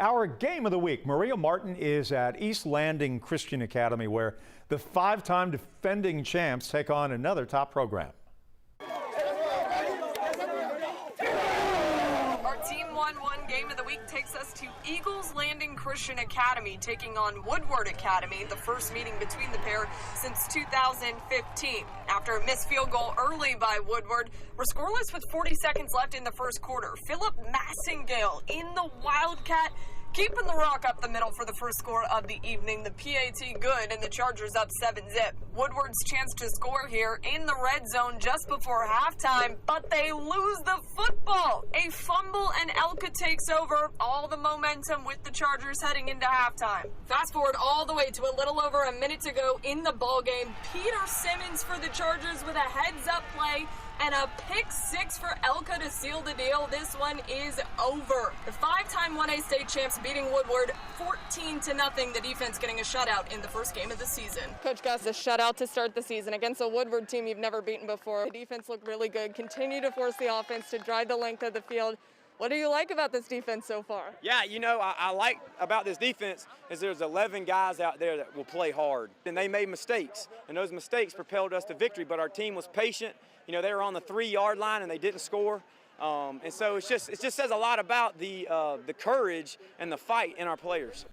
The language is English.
Our game of the week, Maria Martin is at East Landing Christian Academy, where the five-time defending champs take on another top program. Our Team 1-1 game of the week takes us to Eagles Landing Christian Academy, taking on Woodward Academy, the first meeting between the pair since 2015. After a missed field goal early by Woodward, we're scoreless with 40 seconds left in the first quarter. Philip Massingale in the Wildcat, keeping the rock up the middle for the first score of the evening. The PAT good, and the Chargers up 7-zip. Woodward's chance to score here in the red zone just before halftime, but they lose the football. A fumble, and ELCA takes over all the momentum with the Chargers heading into halftime. Fast forward all the way to a little over a minute to go in the ball game. Peter Simmons for the Chargers with a heads-up play and a pick six for ELCA to seal the deal. This one is over. The five-time 1A state champs beating Woodward 14-0. The defense getting a shutout in the first game of the season. Coach Gus, a shutout to start the season against a Woodward team you've never beaten before. The defense looked really good. Continue to force the offense to drive the length of the field. What do you like about this defense so far? Yeah, you know, I like about this defense is there's 11 guys out there that will play hard. And they made mistakes, and those mistakes propelled us to victory, but our team was patient. You know, they were on the 3-yard line and they didn't score. And so it just says a lot about the courage and the fight in our players.